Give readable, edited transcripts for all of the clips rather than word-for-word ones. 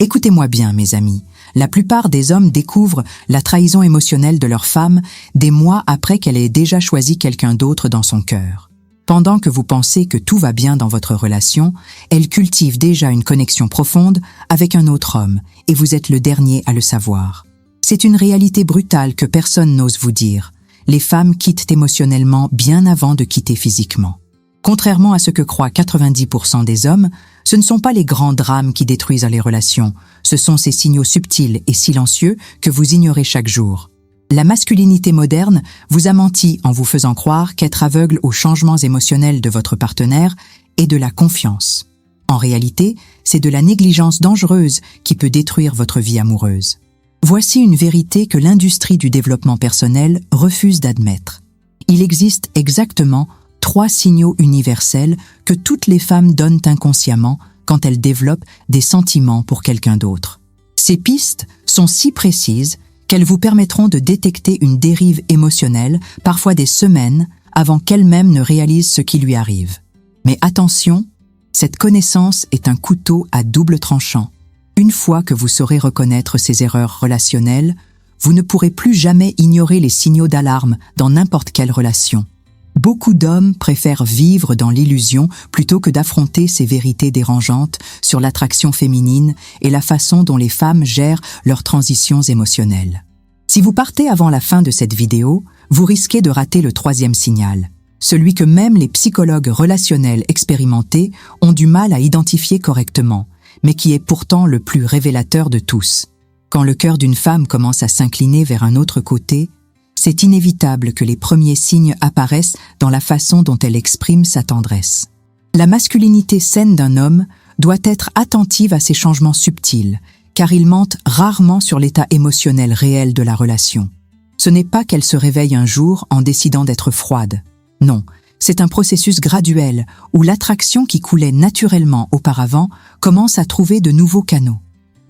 Écoutez-moi bien, mes amis. La plupart des hommes découvrent la trahison émotionnelle de leur femme des mois après qu'elle ait déjà choisi quelqu'un d'autre dans son cœur. Pendant que vous pensez que tout va bien dans votre relation, elle cultive déjà une connexion profonde avec un autre homme et vous êtes le dernier à le savoir. C'est une réalité brutale que personne n'ose vous dire. Les femmes quittent émotionnellement bien avant de quitter physiquement. Contrairement à ce que croient 90% des hommes, ce ne sont pas les grands drames qui détruisent les relations, ce sont ces signaux subtils et silencieux que vous ignorez chaque jour. La masculinité moderne vous a menti en vous faisant croire qu'être aveugle aux changements émotionnels de votre partenaire est de la confiance. En réalité, c'est de la négligence dangereuse qui peut détruire votre vie amoureuse. Voici une vérité que l'industrie du développement personnel refuse d'admettre. Il existe exactement 3 signaux universels que toutes les femmes donnent inconsciemment quand elles développent des sentiments pour quelqu'un d'autre. Ces pistes sont si précises qu'elles vous permettront de détecter une dérive émotionnelle, parfois des semaines, avant qu'elle-même ne réalise ce qui lui arrive. Mais attention, cette connaissance est un couteau à double tranchant. Une fois que vous saurez reconnaître ces erreurs relationnelles, vous ne pourrez plus jamais ignorer les signaux d'alarme dans n'importe quelle relation. Beaucoup d'hommes préfèrent vivre dans l'illusion plutôt que d'affronter ces vérités dérangeantes sur l'attraction féminine et la façon dont les femmes gèrent leurs transitions émotionnelles. Si vous partez avant la fin de cette vidéo, vous risquez de rater le 3e signal, celui que même les psychologues relationnels expérimentés ont du mal à identifier correctement, mais qui est pourtant le plus révélateur de tous. Quand le cœur d'une femme commence à s'incliner vers un autre côté, c'est inévitable que les premiers signes apparaissent dans la façon dont elle exprime sa tendresse. La masculinité saine d'un homme doit être attentive à ces changements subtils, car ils mentent rarement sur l'état émotionnel réel de la relation. Ce n'est pas qu'elle se réveille un jour en décidant d'être froide. Non, c'est un processus graduel où l'attraction qui coulait naturellement auparavant commence à trouver de nouveaux canaux.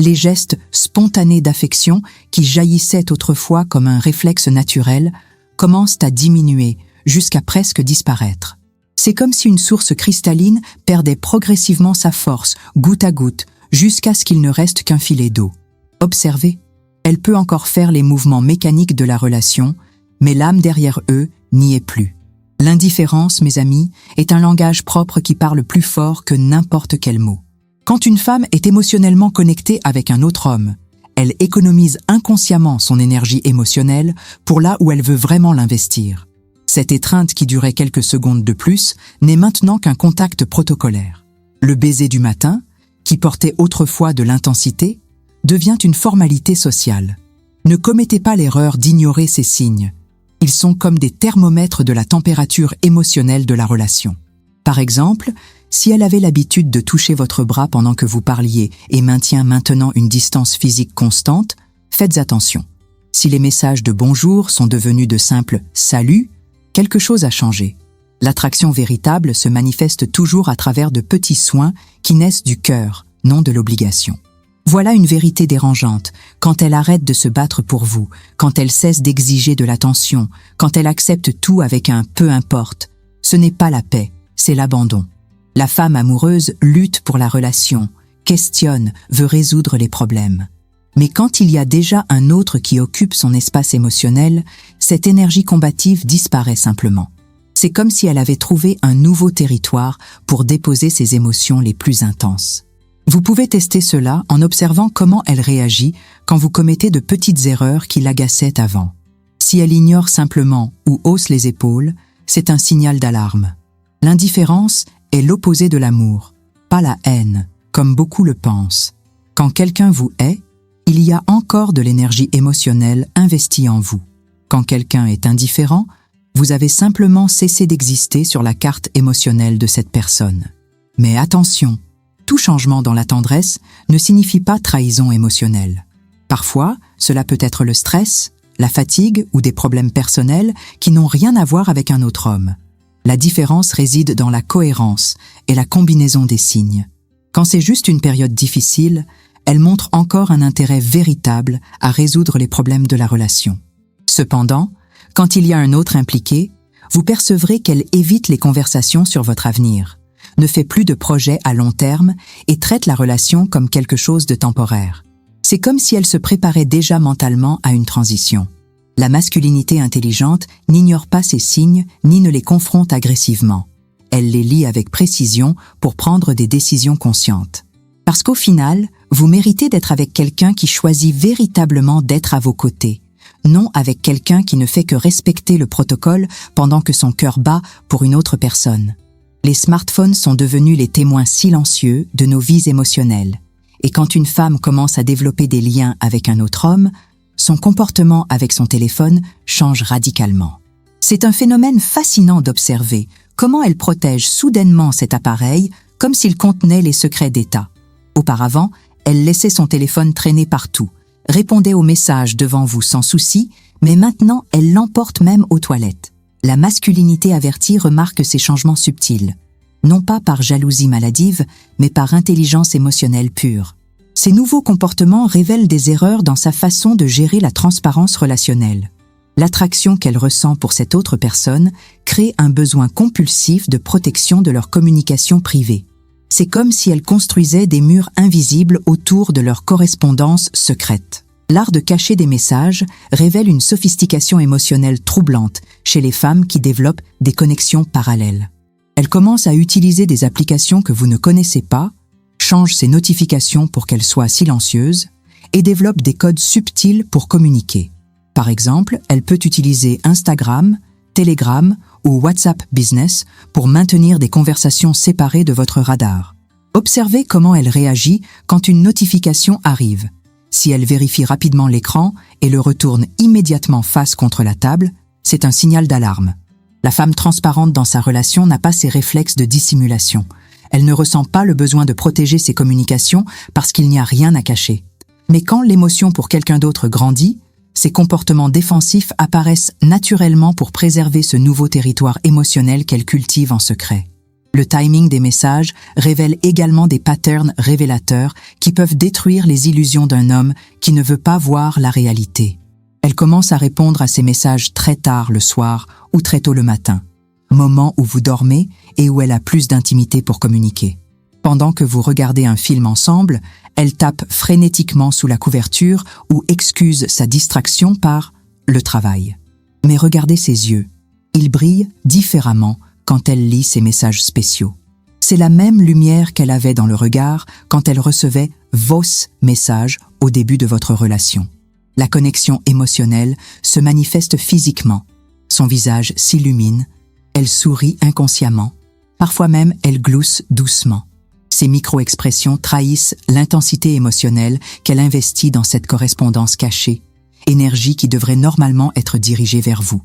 Les gestes spontanés d'affection qui jaillissaient autrefois comme un réflexe naturel commencent à diminuer jusqu'à presque disparaître. C'est comme si une source cristalline perdait progressivement sa force, goutte à goutte, jusqu'à ce qu'il ne reste qu'un filet d'eau. Observez, elle peut encore faire les mouvements mécaniques de la relation, mais l'âme derrière eux n'y est plus. L'indifférence, mes amis, est un langage propre qui parle plus fort que n'importe quel mot. Quand une femme est émotionnellement connectée avec un autre homme, elle économise inconsciemment son énergie émotionnelle pour là où elle veut vraiment l'investir. Cette étreinte qui durait quelques secondes de plus n'est maintenant qu'un contact protocolaire. Le baiser du matin, qui portait autrefois de l'intensité, devient une formalité sociale. Ne commettez pas l'erreur d'ignorer ces signes. Ils sont comme des thermomètres de la température émotionnelle de la relation. Par exemple, si elle avait l'habitude de toucher votre bras pendant que vous parliez et maintient maintenant une distance physique constante, faites attention. Si les messages de bonjour sont devenus de simples « salut », quelque chose a changé. L'attraction véritable se manifeste toujours à travers de petits soins qui naissent du cœur, non de l'obligation. Voilà une vérité dérangeante, quand elle arrête de se battre pour vous, quand elle cesse d'exiger de l'attention, quand elle accepte tout avec un « peu importe », ce n'est pas la paix, c'est l'abandon. La femme amoureuse lutte pour la relation, questionne, veut résoudre les problèmes. Mais quand il y a déjà un autre qui occupe son espace émotionnel, cette énergie combative disparaît simplement. C'est comme si elle avait trouvé un nouveau territoire pour déposer ses émotions les plus intenses. Vous pouvez tester cela en observant comment elle réagit quand vous commettez de petites erreurs qui l'agaçaient avant. Si elle ignore simplement ou hausse les épaules, c'est un signal d'alarme. L'indifférence est l'opposé de l'amour, pas la haine, comme beaucoup le pensent. Quand quelqu'un vous hait, il y a encore de l'énergie émotionnelle investie en vous. Quand quelqu'un est indifférent, vous avez simplement cessé d'exister sur la carte émotionnelle de cette personne. Mais attention, tout changement dans la tendresse ne signifie pas trahison émotionnelle. Parfois, cela peut être le stress, la fatigue ou des problèmes personnels qui n'ont rien à voir avec un autre homme. La différence réside dans la cohérence et la combinaison des signes. Quand c'est juste une période difficile, elle montre encore un intérêt véritable à résoudre les problèmes de la relation. Cependant, quand il y a un autre impliqué, vous percevrez qu'elle évite les conversations sur votre avenir. ne fait plus de projets à long terme et traite la relation comme quelque chose de temporaire. C'est comme si elle se préparait déjà mentalement à une transition. La masculinité intelligente n'ignore pas ces signes ni ne les confronte agressivement. Elle les lit avec précision pour prendre des décisions conscientes. Parce qu'au final, vous méritez d'être avec quelqu'un qui choisit véritablement d'être à vos côtés, non avec quelqu'un qui ne fait que respecter le protocole pendant que son cœur bat pour une autre personne. Les smartphones sont devenus les témoins silencieux de nos vies émotionnelles. Et quand une femme commence à développer des liens avec un autre homme, son comportement avec son téléphone change radicalement. C'est un phénomène fascinant d'observer comment elle protège soudainement cet appareil comme s'il contenait les secrets d'État. Auparavant, elle laissait son téléphone traîner partout, répondait aux messages devant vous sans souci, mais maintenant elle l'emporte même aux toilettes. La masculinité avertie remarque ces changements subtils, non pas par jalousie maladive, mais par intelligence émotionnelle pure. Ces nouveaux comportements révèlent des erreurs dans sa façon de gérer la transparence relationnelle. L'attraction qu'elle ressent pour cette autre personne crée un besoin compulsif de protection de leur communication privée. C'est comme si elle construisait des murs invisibles autour de leur correspondance secrète. L'art de cacher des messages révèle une sophistication émotionnelle troublante chez les femmes qui développent des connexions parallèles. Elles commencent à utiliser des applications que vous ne connaissez pas, changent ses notifications pour qu'elles soient silencieuses et développent des codes subtils pour communiquer. Par exemple, elle peut utiliser Instagram, Telegram ou WhatsApp Business pour maintenir des conversations séparées de votre radar. Observez comment elle réagit quand une notification arrive. Si elle vérifie rapidement l'écran et le retourne immédiatement face contre la table, c'est un signal d'alarme. La femme transparente dans sa relation n'a pas ces réflexes de dissimulation. Elle ne ressent pas le besoin de protéger ses communications parce qu'il n'y a rien à cacher. Mais quand l'émotion pour quelqu'un d'autre grandit, ces comportements défensifs apparaissent naturellement pour préserver ce nouveau territoire émotionnel qu'elle cultive en secret. Le timing des messages révèle également des patterns révélateurs qui peuvent détruire les illusions d'un homme qui ne veut pas voir la réalité. Elle commence à répondre à ces messages très tard le soir ou très tôt le matin, moment où vous dormez et où elle a plus d'intimité pour communiquer. Pendant que vous regardez un film ensemble, elle tape frénétiquement sous la couverture ou excuse sa distraction par le travail. Mais regardez ses yeux. Ils brillent différemment quand elle lit ses messages spéciaux. C'est la même lumière qu'elle avait dans le regard quand elle recevait vos messages au début de votre relation. La connexion émotionnelle se manifeste physiquement. Son visage s'illumine, elle sourit inconsciemment, parfois même elle glousse doucement. Ces micro-expressions trahissent l'intensité émotionnelle qu'elle investit dans cette correspondance cachée, énergie qui devrait normalement être dirigée vers vous.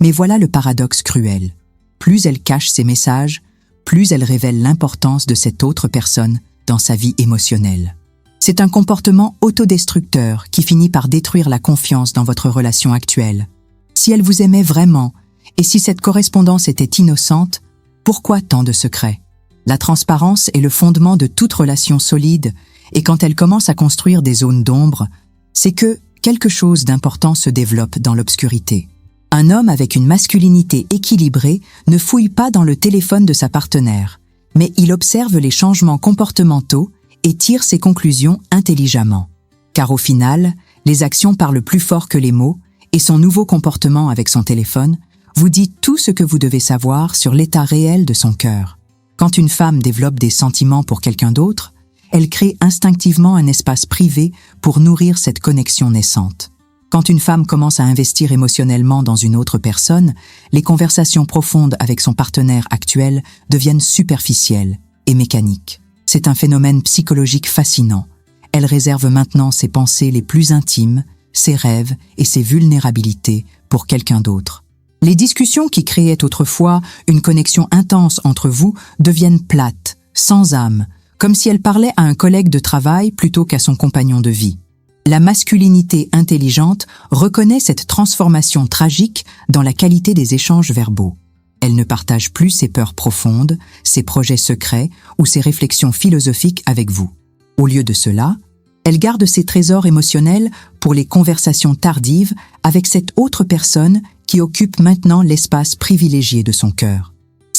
Mais voilà le paradoxe cruel. Plus elle cache ses messages, plus elle révèle l'importance de cette autre personne dans sa vie émotionnelle. C'est un comportement autodestructeur qui finit par détruire la confiance dans votre relation actuelle. Si elle vous aimait vraiment, et si cette correspondance était innocente, pourquoi tant de secrets? La transparence est le fondement de toute relation solide, et quand elle commence à construire des zones d'ombre, c'est que quelque chose d'important se développe dans l'obscurité. Un homme avec une masculinité équilibrée ne fouille pas dans le téléphone de sa partenaire, mais il observe les changements comportementaux et tire ses conclusions intelligemment. Car au final, les actions parlent plus fort que les mots, et son nouveau comportement avec son téléphone vous dit tout ce que vous devez savoir sur l'état réel de son cœur. Quand une femme développe des sentiments pour quelqu'un d'autre, elle crée instinctivement un espace privé pour nourrir cette connexion naissante. Quand une femme commence à investir émotionnellement dans une autre personne, les conversations profondes avec son partenaire actuel deviennent superficielles et mécaniques. C'est un phénomène psychologique fascinant. Elle réserve maintenant ses pensées les plus intimes, ses rêves et ses vulnérabilités pour quelqu'un d'autre. Les discussions qui créaient autrefois une connexion intense entre vous deviennent plates, sans âme, comme si elle parlait à un collègue de travail plutôt qu'à son compagnon de vie. La masculinité intelligente reconnaît cette transformation tragique dans la qualité des échanges verbaux. Elle ne partage plus ses peurs profondes, ses projets secrets ou ses réflexions philosophiques avec vous. Au lieu de cela, elle garde ses trésors émotionnels pour les conversations tardives avec cette autre personne qui occupe maintenant l'espace privilégié de son cœur.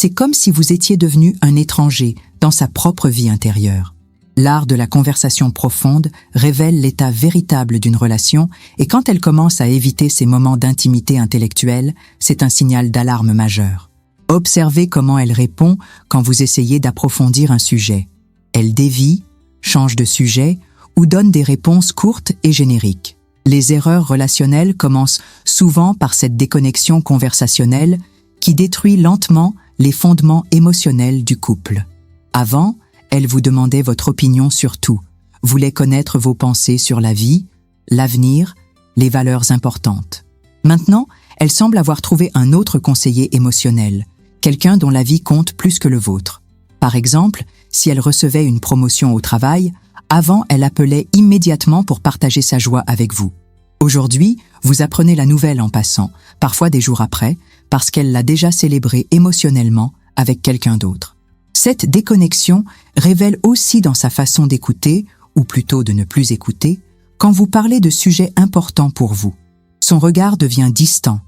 c'est comme si vous étiez devenu un étranger dans sa propre vie intérieure. L'art de la conversation profonde révèle l'état véritable d'une relation et quand elle commence à éviter ces moments d'intimité intellectuelle, c'est un signal d'alarme majeur. Observez comment elle répond quand vous essayez d'approfondir un sujet. Elle dévie, change de sujet ou donne des réponses courtes et génériques. Les erreurs relationnelles commencent souvent par cette déconnexion conversationnelle qui détruit lentement les fondements émotionnels du couple. Avant, elle vous demandait votre opinion sur tout, voulait connaître vos pensées sur la vie, l'avenir, les valeurs importantes. Maintenant, elle semble avoir trouvé un autre conseiller émotionnel, quelqu'un dont la vie compte plus que le vôtre. Par exemple, si elle recevait une promotion au travail, avant elle appelait immédiatement pour partager sa joie avec vous. Aujourd'hui, vous apprenez la nouvelle en passant, parfois des jours après, parce qu'elle l'a déjà célébrée émotionnellement avec quelqu'un d'autre. Cette déconnexion révèle aussi dans sa façon d'écouter, ou plutôt de ne plus écouter, quand vous parlez de sujets importants pour vous. Son regard devient distant.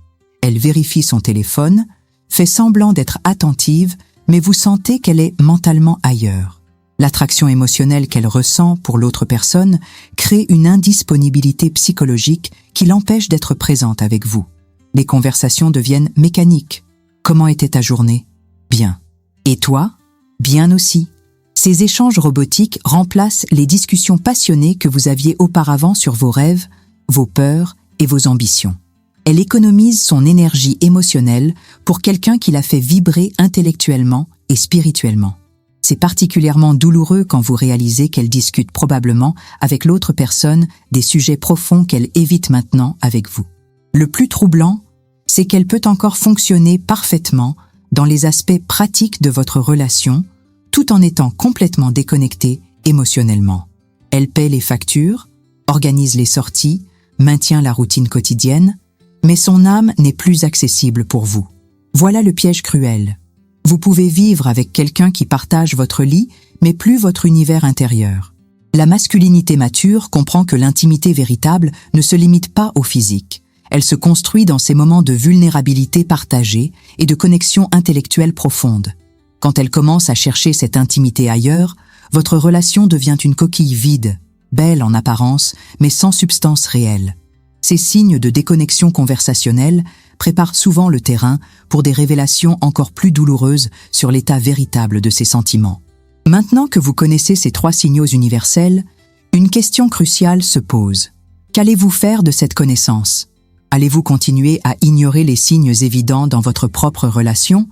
Elle vérifie son téléphone, fait semblant d'être attentive, mais vous sentez qu'elle est mentalement ailleurs. L'attraction émotionnelle qu'elle ressent pour l'autre personne crée une indisponibilité psychologique qui l'empêche d'être présente avec vous. Les conversations deviennent mécaniques. Comment était ta journée? Bien. Et toi? Bien aussi. Ces échanges robotiques remplacent les discussions passionnées que vous aviez auparavant sur vos rêves, vos peurs et vos ambitions. Elle économise son énergie émotionnelle pour quelqu'un qui la fait vibrer intellectuellement et spirituellement. C'est particulièrement douloureux quand vous réalisez qu'elle discute probablement avec l'autre personne des sujets profonds qu'elle évite maintenant avec vous. Le plus troublant, c'est qu'elle peut encore fonctionner parfaitement dans les aspects pratiques de votre relation, tout en étant complètement déconnectée émotionnellement. Elle paie les factures, organise les sorties, maintient la routine quotidienne, mais son âme n'est plus accessible pour vous. Voilà le piège cruel. Vous pouvez vivre avec quelqu'un qui partage votre lit, mais plus votre univers intérieur. La masculinité mature comprend que l'intimité véritable ne se limite pas au physique. Elle se construit dans ces moments de vulnérabilité partagée et de connexion intellectuelle profonde. Quand elle commence à chercher cette intimité ailleurs, votre relation devient une coquille vide, belle en apparence, mais sans substance réelle. Ces signes de déconnexion conversationnelle préparent souvent le terrain pour des révélations encore plus douloureuses sur l'état véritable de ses sentiments. Maintenant que vous connaissez ces 3 signaux universels, une question cruciale se pose. Qu'allez-vous faire de cette connaissance? Allez-vous continuer à ignorer les signes évidents dans votre propre relation?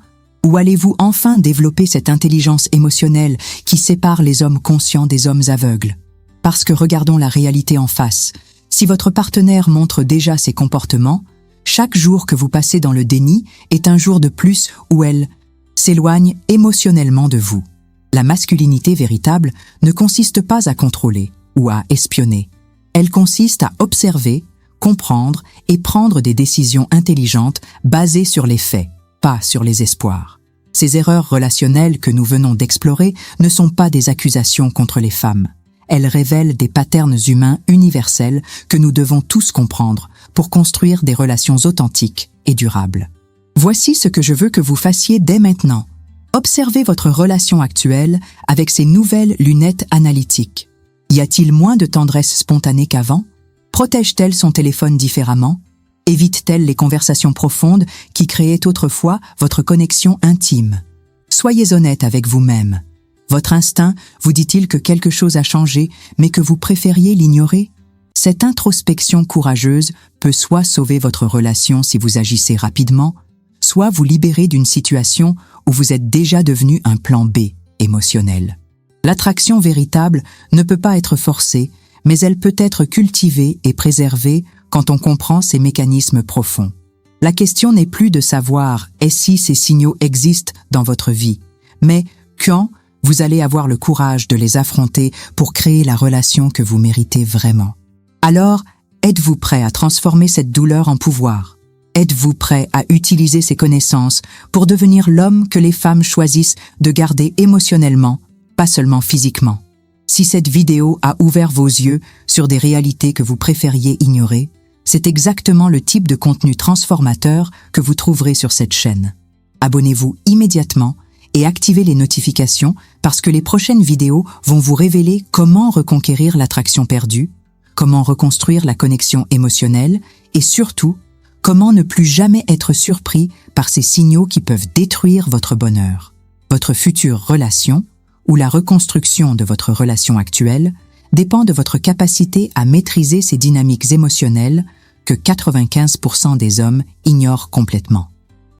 Ou allez-vous enfin développer cette intelligence émotionnelle qui sépare les hommes conscients des hommes aveugles? Parce que regardons la réalité en face. Si votre partenaire montre déjà ses comportements, chaque jour que vous passez dans le déni est un jour de plus où elle s'éloigne émotionnellement de vous. La masculinité véritable ne consiste pas à contrôler ou à espionner. Elle consiste à observer, comprendre et prendre des décisions intelligentes basées sur les faits, pas sur les espoirs. Ces erreurs relationnelles que nous venons d'explorer ne sont pas des accusations contre les femmes. Elles révèlent des patterns humains universels que nous devons tous comprendre pour construire des relations authentiques et durables. Voici ce que je veux que vous fassiez dès maintenant. Observez votre relation actuelle avec ces nouvelles lunettes analytiques. Y a-t-il moins de tendresse spontanée qu'avant? Protège-t-elle son téléphone différemment? Évite-t-elle les conversations profondes qui créaient autrefois votre connexion intime? Soyez honnête avec vous-même. Votre instinct vous dit-il que quelque chose a changé, mais que vous préfériez l'ignorer? Cette introspection courageuse peut soit sauver votre relation si vous agissez rapidement, soit vous libérer d'une situation où vous êtes déjà devenu un plan B émotionnel. L'attraction véritable ne peut pas être forcée, mais elle peut être cultivée et préservée quand on comprend ses mécanismes profonds. La question n'est plus de savoir et si ces signaux existent dans votre vie, mais quand vous allez avoir le courage de les affronter pour créer la relation que vous méritez vraiment. Alors, êtes-vous prêt à transformer cette douleur en pouvoir? Êtes-vous prêt à utiliser ces connaissances pour devenir l'homme que les femmes choisissent de garder émotionnellement, pas seulement physiquement? Si cette vidéo a ouvert vos yeux sur des réalités que vous préfériez ignorer, c'est exactement le type de contenu transformateur que vous trouverez sur cette chaîne. abonnez-vous immédiatement et activez les notifications parce que les prochaines vidéos vont vous révéler comment reconquérir l'attraction perdue, comment reconstruire la connexion émotionnelle et surtout, comment ne plus jamais être surpris par ces signaux qui peuvent détruire votre bonheur. Votre future relation ou la reconstruction de votre relation actuelle dépend de votre capacité à maîtriser ces dynamiques émotionnelles que 95% des hommes ignorent complètement.